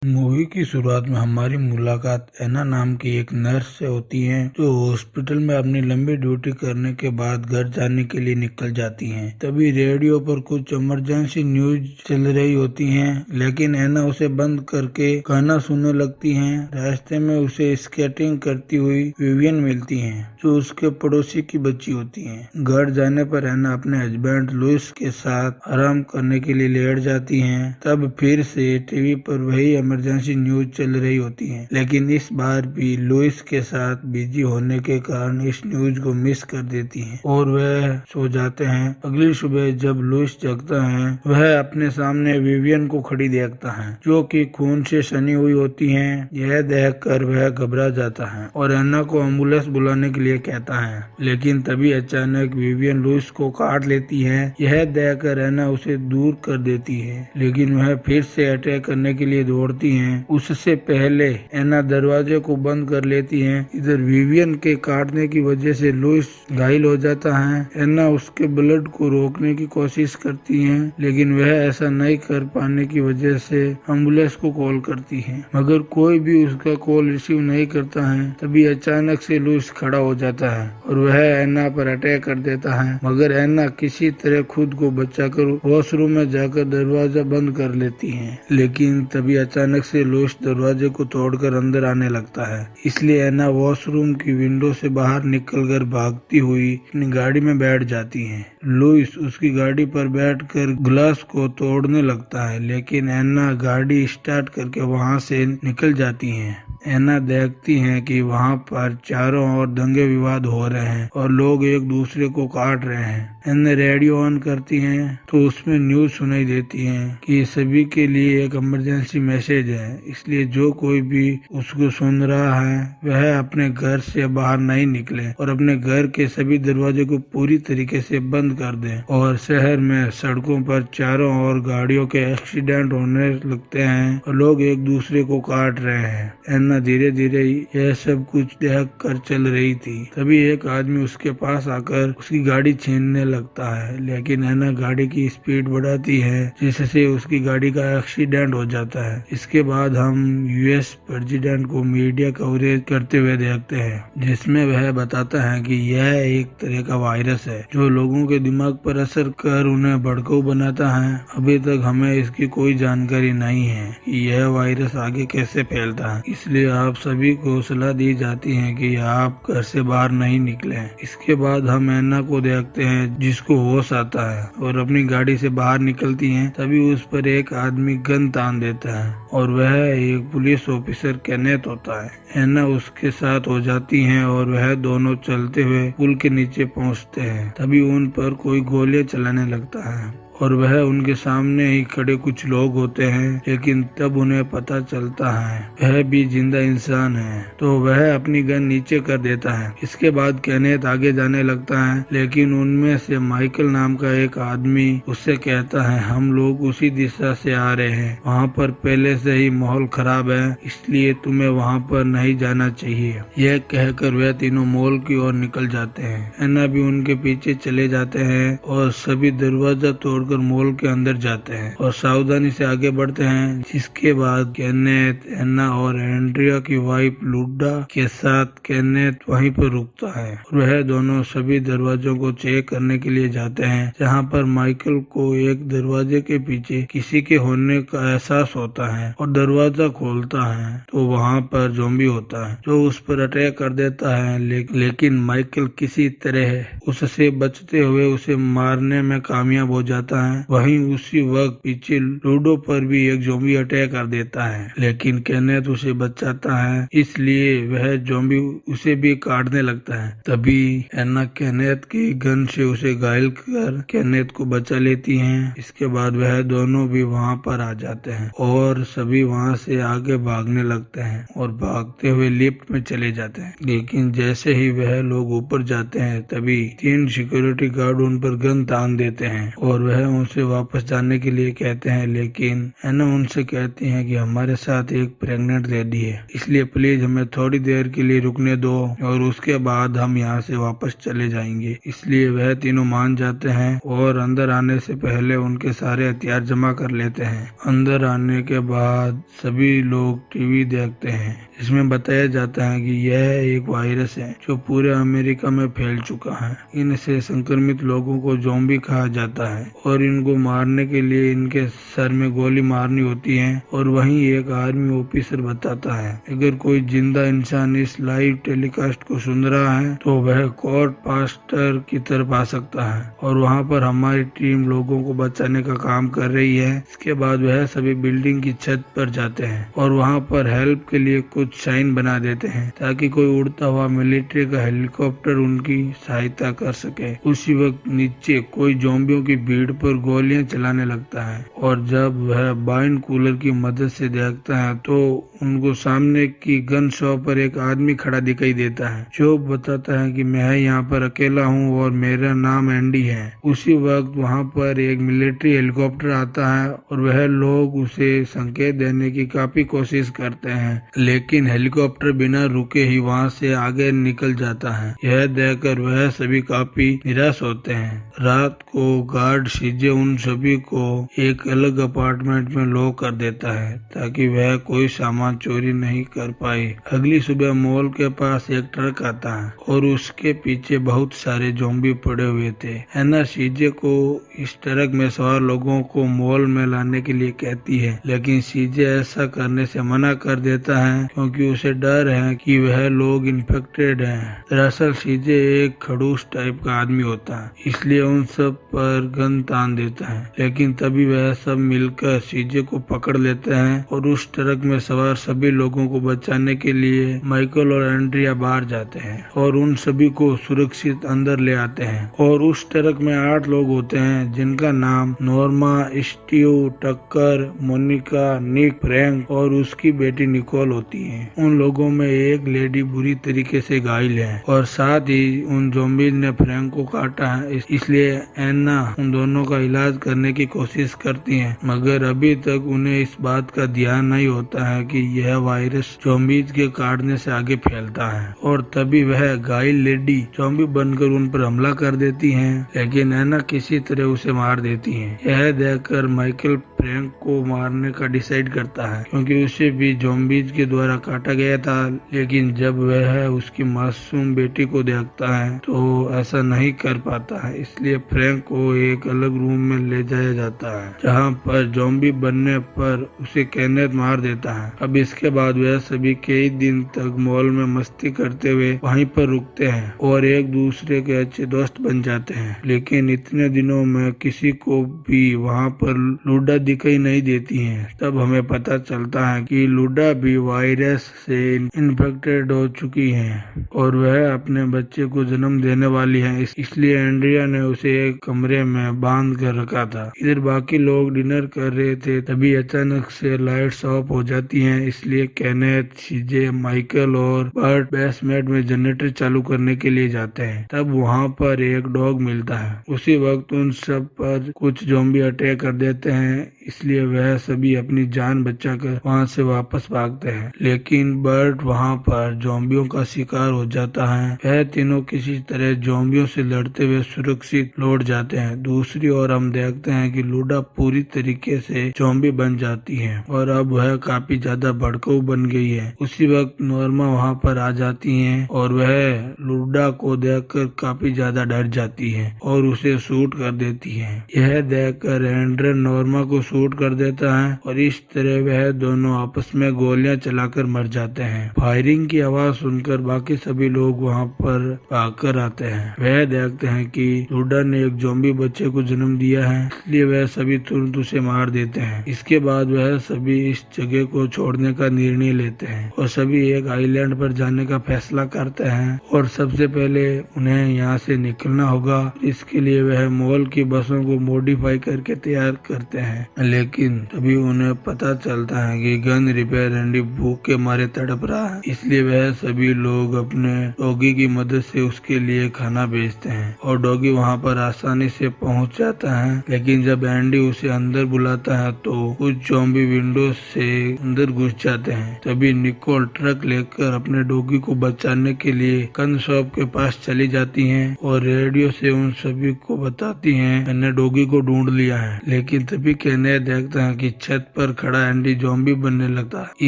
Movie की शुरुआत में हमारी मुलाकात एना नाम की एक नर्स से होती है जो हॉस्पिटल में अपनी लंबी ड्यूटी करने के बाद घर जाने के लिए निकल जाती हैं। तभी रेडियो पर कुछ इमरजेंसी न्यूज चल रही होती हैं, लेकिन एना उसे बंद करके गाना सुनने लगती हैं। रास्ते में उसे स्केटिंग करती हुई विवियन मिलती हैं, जो उसके पड़ोसी की बच्ची होती है। घर जाने पर एना अपने हस्बैंड लुइस के साथ आराम करने के लिए लेट जाती है। तब फिर से टीवी पर वही इमरजेंसी न्यूज चल रही होती है, लेकिन इस बार भी लुइस के साथ बिजी होने के कारण इस न्यूज को मिस कर देती हैं और वह सो जाते हैं। अगली सुबह जब लुइस जगता है, वह अपने सामने विवियन को खड़ी देखता है, जो कि खून से सनी हुई होती है। यह देखकर वह घबरा जाता है और एना को एम्बुलेंस बुलाने के लिए कहता है, लेकिन तभी अचानक विवियन लुइस को काट लेती है। यह देखकर एना उसे दूर कर देती है, लेकिन वह फिर से अटैक करने के लिए दौड़ती हैं। उससे पहले एना दरवाजे को बंद कर लेती है। इधर विवियन के काटने की वजह से लुइस घायल हो जाता है। एना उसके ब्लड को रोकने की कोशिश करती है, लेकिन वह ऐसा नहीं कर पाने की वजह से एम्बुलेंस को कॉल करती है, मगर कोई भी उसका कॉल रिसीव नहीं करता है। तभी अचानक से लुइस खड़ा हो जाता है और वह एना पर अटैक कर देता है, मगर एना किसी तरह खुद को बचाकर वॉशरूम में जाकर दरवाजा बंद कर लेती है। लेकिन तभी अचानक से लुइस दरवाजे को तोड़कर अंदर आने लगता है, इसलिए एना वॉशरूम की विंडो से बाहर निकलकर भागती हुई अपनी गाड़ी में बैठ जाती है। लुइस उसकी गाड़ी पर बैठकर ग्लास को तोड़ने लगता है, लेकिन एना गाड़ी स्टार्ट करके वहां से निकल जाती है। एना देखती है कि वहां पर चारों ओर दंगे विवाद हो रहे हैं और लोग एक दूसरे को काट रहे हैं। एना रेडियो ऑन करती है तो उसमें न्यूज सुनाई देती है कि सभी के लिए एक इमरजेंसी मैसेज है, इसलिए जो कोई भी उसको सुन रहा है वह अपने घर से बाहर नहीं निकले और अपने घर के सभी दरवाजे को पूरी तरीके से बंद कर दें। और शहर में सड़कों पर चारों ओर गाड़ियों के एक्सीडेंट होने लगते हैं और लोग एक दूसरे को काट रहे हैं। एना धीरे धीरे यह सब कुछ देख कर चल रही थी। तभी एक आदमी उसके पास आकर उसकी गाड़ी छीनने लगता है, लेकिन एना गाड़ी की स्पीड बढ़ाती है, जिससे उसकी गाड़ी का एक्सीडेंट हो जाता है। इसके बाद हम यूएस प्रेसिडेंट को मीडिया कवरेज करते हुए देखते हैं, जिसमें वह बताता है कि यह एक तरह का वायरस है जो लोगों के दिमाग पर असर कर उन्हें भड़काऊ बनाता है। अभी तक हमें इसकी कोई जानकारी नहीं है कि यह वायरस आगे कैसे फैलता है, इसलिए आप सभी को सलाह दी जाती है कि आप घर से बाहर नहीं निकलें। इसके बाद हम एना को देखते हैं, जिसको होश आता है और अपनी गाड़ी से बाहर निकलती है। तभी उस पर एक आदमी गन तान देता है और वह एक पुलिस ऑफिसर केनेथ होता है। एना उसके साथ हो जाती है और वह दोनों चलते हुए पुल के नीचे पहुंचते हैं। तभी उन पर कोई गोलियां चलाने लगता है और वह उनके सामने ही खड़े कुछ लोग होते हैं, लेकिन तब उन्हें पता चलता है वह भी जिंदा इंसान है, तो वह अपनी गन नीचे कर देता है। इसके बाद केनेथ आगे जाने लगता है, लेकिन उनमें से माइकल नाम का एक आदमी उससे कहता है, हम लोग उसी दिशा से आ रहे हैं, वहाँ पर पहले से ही माहौल खराब है, इसलिए तुम्हें वहाँ पर नहीं जाना चाहिए। यह कहकर वह तीनों मॉल की ओर निकल जाते हैं। एना भी उनके पीछे चले जाते हैं और सभी दरवाजा तोड़ मॉल के अंदर जाते हैं और सावधानी से आगे बढ़ते हैं। जिसके बाद केनेथ, एना और एंड्रिया की वाइफ लुडा के साथ केनेथ वहीं पर रुकता है और वह दोनों सभी दरवाजों को चेक करने के लिए जाते हैं, जहां पर माइकल को एक दरवाजे के पीछे किसी के होने का एहसास होता है और दरवाजा खोलता है तो वहां पर ज़ॉम्बी होता है जो उस पर अटैक कर देता है, लेकिन माइकल किसी तरह उससे बचते हुए उसे मारने में कामयाब हो जाता है। वहीं उसी वक्त पीछे लूडो पर भी एक ज़ॉम्बी अटैक कर देता है, लेकिन केनेथ उसे बचाता है, इसलिए वह ज़ॉम्बी उसे भी काटने लगता है। तभी एना केनेथ की गन से उसे घायल कर केनेथ को बचा लेती हैं। इसके बाद वह दोनों भी वहां पर आ जाते हैं और सभी वहां से आगे भागने लगते हैं और भागते हुए लिफ्ट में चले जाते हैं। लेकिन जैसे ही वह लोग ऊपर जाते हैं, तभी 3 सिक्योरिटी गार्ड उन पर गन तान देते हैं और वह वह उनसे वापस जाने के लिए कहते हैं, लेकिन एना उनसे कहती है कि हमारे साथ एक प्रेग्नेंट लेडी है, इसलिए प्लीज हमें थोड़ी देर के लिए रुकने दो और उसके बाद हम यहाँ से वापस चले जाएंगे। इसलिए वह तीनों मान जाते हैं और अंदर आने से पहले उनके सारे हथियार जमा कर लेते हैं। अंदर आने के बाद सभी लोग टीवी देखते हैं, इसमें बताया जाता है कि यह एक वायरस है जो पूरे अमेरिका में फैल चुका है। इनसे संक्रमित लोगों को ज़ॉम्बी कहा जाता है और इनको मारने के लिए इनके सर में गोली मारनी होती है। और वहीं एक आर्मी ऑफिसर बताता है, अगर कोई जिंदा इंसान इस लाइव टेलीकास्ट को सुन रहा है तो वह कोर्ट पास्टर की तरफ आ सकता है और वहाँ पर हमारी टीम लोगों को बचाने का काम कर रही है। इसके बाद वह सभी बिल्डिंग की छत पर जाते हैं और वहाँ पर हेल्प के लिए कुछ साइन बना देते हैं ताकि कोई उड़ता हुआ मिलिट्री का हेलीकॉप्टर उनकी सहायता कर सके। उसी वक्त नीचे कोई ज़ॉम्बियों की भीड़ पर गोलियां चलाने लगता है और जब वह बाइन कूलर की मदद से देखता है तो उनको सामने की गन शॉप पर एक आदमी खड़ा दिखाई देता है जो बताता है कि मैं यहाँ पर अकेला हूँ और मेरा नाम एंडी है। उसी वक्त वहाँ पर एक मिलिट्री हेलीकॉप्टर आता है और वह लोग उसे संकेत देने की काफी कोशिश करते हैं, लेकिन हेलीकॉप्टर बिना रुके ही वहाँ से आगे निकल जाता है। यह देखकर वह सभी काफी निराश होते हैं। रात को गार्ड सीजे उन सभी को एक अलग अपार्टमेंट में लॉक कर देता है ताकि वह कोई सामान चोरी नहीं कर पाए। अगली सुबह मॉल के पास एक ट्रक आता है और उसके पीछे बहुत सारे ज़ॉम्बी पड़े हुए थे। एना सीजे को इस ट्रक में सवार लोगों को मॉल में लाने के लिए कहती है, लेकिन सीजे ऐसा करने से मना कर देता है क्योंकि उसे डर है कि वह लोग इन्फेक्टेड हैं। दरअसल सीजे एक खड़ूस टाइप का आदमी होता है, इसलिए उन सब पर गन तान देता है, लेकिन तभी वह सब मिलकर सीजे को पकड़ लेते हैं और उस ट्रक में सवार सभी लोगों को बचाने के लिए माइकल और एंड्रिया बाहर जाते हैं और उन सभी को सुरक्षित अंदर ले आते हैं। और उस ट्रक में 8 लोग होते हैं जिनका नाम नॉर्मा, स्टीव, टक्कर, मोनिका, निक, फ्रैंक और उसकी बेटी निकोल होती है। उन लोगों में एक लेडी बुरी तरीके से घायल है और साथ ही उन ज़ॉम्बीज ने फ्रैंक को काटा है, इसलिए एन्ना उन दोनों का इलाज करने की कोशिश करती है, मगर अभी तक उन्हें इस बात का ध्यान नहीं होता है कि यह वायरस ज़ॉम्बीज के काटने से आगे फैलता है। और तभी वह घायल लेडी ज़ॉम्बी बनकर उन पर हमला कर देती है, लेकिन एना किसी तरह उसे मार देती है। यह देखकर माइकल फ्रैंक को मारने का डिसाइड करता है क्योंकि उसे भी ज़ॉम्बीज के द्वारा काटा गया था, लेकिन जब वह उसकी मासूम बेटी को देखता है तो ऐसा नहीं कर पाता है। इसलिए फ्रैंक को एक अलग रूम में ले जाया जाता है जहां पर ज़ॉम्बी बनने पर उसे केनेथ मार देता है। अब इसके बाद वह सभी कई दिन तक मॉल में मस्ती करते हुए वहीं पर रुकते हैं और एक दूसरे के अच्छे दोस्त बन जाते हैं। लेकिन इतने दिनों में किसी को भी वहाँ पर लूडा दिखाई नहीं देती है। तब हमें पता चलता है कि लूडा भी वायरस से इन्फेक्टेड हो चुकी है और वह अपने बच्चे को जन्म देने वाली है, इसलिए एंड्रिया ने उसे एक कमरे में बांध कर रखा था। इधर बाकी लोग डिनर कर रहे थे, तभी अचानक से लाइट्स ऑफ हो जाती हैं, इसलिए केनेथ, सीजे, माइकल और बर्ट बेसमेंट में जनरेटर चालू करने के लिए जाते हैं। तब वहाँ पर एक डॉग मिलता है। उसी वक्त उन सब पर कुछ ज़ॉम्बी अटैक कर देते हैं, इसलिए वह सभी अपनी जान बचाकर वहाँ से वापस भागते हैं, लेकिन बर्ट वहाँ पर ज़ॉम्बियों का शिकार हो जाता है। वह तीनों किसी तरह ज़ॉम्बियों से लड़ते हुए सुरक्षित लौट जाते हैं। दूसरी ओर हम देखते हैं कि लूडा पूरी तरीके से ज़ॉम्बी बन जाती है और अब वह काफी ज्यादा भड़काऊ बन गई है। उसी वक्त नॉर्मा वहाँ पर आ जाती है और वह लूडा को देखकर काफी ज्यादा डर जाती है और उसे शूट कर देती है। यह देखकर एंड्रे नॉर्मा को शूट कर देता है और इस तरह वह दोनों आपस में गोलियां चलाकर मर जाते हैं। फायरिंग की आवाज सुनकर बाकी सभी लोग वहाँ पर भागकर आते हैं। वह देखते हैं कि लूडा ने एक ज़ॉम्बी बच्चे को जन्म दिया है, इसलिए वह सभी तुरंत उसे मार देते हैं। इसके बाद वह सभी इस जगह को छोड़ने का निर्णय लेते हैं और सभी एक आइलैंड पर जाने का फैसला करते हैं और सबसे पहले उन्हें यहाँ से निकलना होगा। इसके लिए वह मॉल की बसों को मॉडिफाई करके तैयार करते हैं। लेकिन तभी उन्हें पता चलता है कि गन रिपेयर एंडी भूख के मारे तड़प रहा है। इसलिए वह सभी लोग अपने डॉगी की मदद से उसके लिए खाना भेजते हैं और डॉगी वहाँ पर आसानी से पहुँच जाता है। लेकिन जब एंडी उसे अंदर बुलाता है तो कुछ ज़ॉम्बी विंडो से अंदर घुस जाते हैं। तभी निकोल ट्रक लेकर अपने डॉगी को बचाने के लिए गन शॉप के पास चली जाती हैं और रेडियो से उन सभी को बताती हैं मैंने डॉगी को ढूंढ लिया है। लेकिन तभी केनेथ देखता है कि छत पर खड़ा एंडी ज़ॉम्बी बनने लगता है।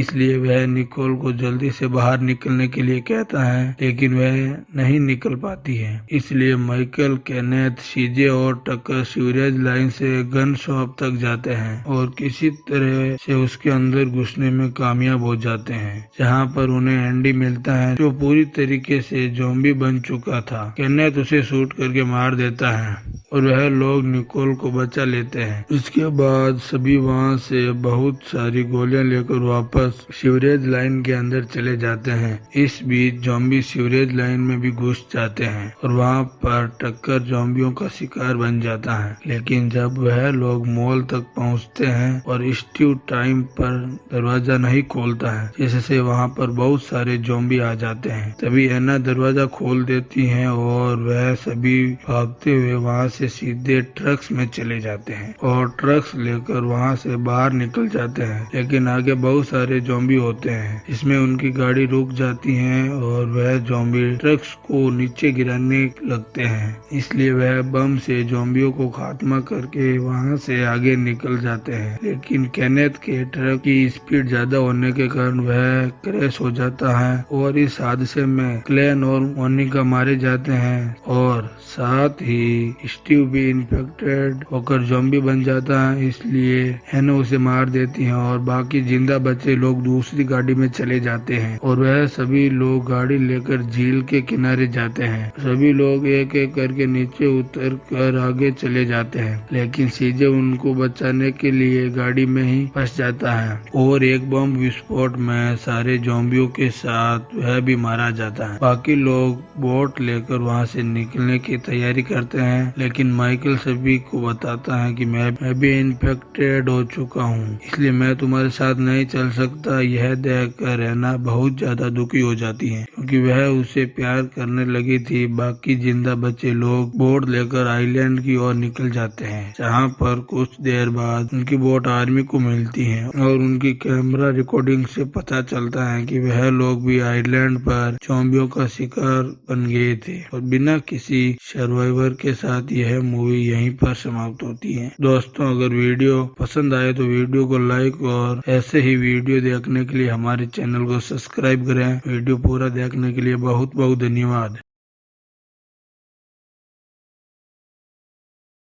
इसलिए वह निकोल को जल्दी से बाहर निकलने के लिए कहता है, लेकिन वह नहीं निकल पाती है। इसलिए माइकल, केनेथ, सीजे और टक्कर सीवरेज लाइन से गन शॉप तक जाते हैं और किसी तरह से उसके अंदर घुसने में कामयाब हो जाते हैं, जहां पर उन्हें एंडी मिलता है जो पूरी तरीके से ज़ॉम्बी बन चुका था। केनेथ उसे शूट करके मार देता है और वह लोग निकोल को बचा लेते हैं। इसके बाद सभी वहां से बहुत सारी गोलियां लेकर वापस सीवरेज लाइन के अंदर चले जाते हैं। इस बीच ज़ॉम्बी सीवरेज लाइन में भी घुस जाते हैं और वहां पर टक्कर ज़ॉम्बियों का शिकार बन जाता है। लेकिन जब वह लोग मॉल तक पहुंचते हैं और स्टीव टाइम पर दरवाजा नहीं खोलता है, जिससे वहां पर बहुत सारे ज़ॉम्बी आ जाते हैं। तभी एना दरवाजा खोल देती है और वह सभी भागते हुए वहां से सीधे ट्रक्स में चले जाते हैं और ट्रक्स लेकर वहां से बाहर निकल जाते हैं। लेकिन आगे बहुत सारे ज़ॉम्बी होते हैं, इसमें उनकी गाड़ी रुक जाती है और वह ज़ॉम्बी ट्रक्स को नीचे गिराने लगते हैं। इसलिए वह बम से ज़ॉम्बियों को खात्मा करके वहां से आगे निकल जाते हैं। लेकिन केनेथ के ट्रक की स्पीड ज्यादा होने के कारण वह क्रैश हो जाता है और इस हादसे में क्लेन और मोनिका मारे जाते हैं और साथ ही स्टीव भी इन्फेक्टेड होकर ज़ॉम्बी बन जाता है। इसलिए एना उसे मार देती है और बाकी जिंदा बचे लोग दूसरी गाड़ी में चले जाते हैं और वह सभी लोग गाड़ी लेकर झील के किनारे जाते हैं। सभी लोग एक एक करके नीचे उतर कर आगे चले जाते हैं, लेकिन सीजे उनको बचाने के लिए गाड़ी में ही फंस जाता है और एक बम विस्फोट में सारे ज़ॉम्बियों के साथ वह भी मारा जाता है। बाकी लोग बोट लेकर वहां से निकलने की तैयारी करते हैं, लेकिन माइकल सभी को बताता है कि मैं भी इन्फेक्टेड हो चुका हूँ, इसलिए मैं तुम्हारे साथ नहीं चल सकता। यह देखकर एना बहुत ज्यादा दुखी हो जाती है क्योंकि वह उसे प्यार करने लगी थी। बाकी जिंदा बचे लोग बोट लेकर आइलैंड की ओर निकल जाते हैं, जहाँ पर कुछ देर बाद उनकी बोट आर्मी को मिलती है और उनकी कैमरा रिकॉर्डिंग से पता चलता है कि वह लोग भी आइलैंड पर ज़ॉम्बियों का शिकार बन गए थे। और बिना किसी सर्वाइवर के साथ यह मूवी यहीं पर समाप्त होती है। दोस्तों, अगर वीडियो पसंद आए तो वीडियो को लाइक और ऐसे ही वीडियो देखने के लिए हमारे चैनल को सब्सक्राइब करें। वीडियो पूरा देखने के लिए बहुत बहुत धन्यवाद।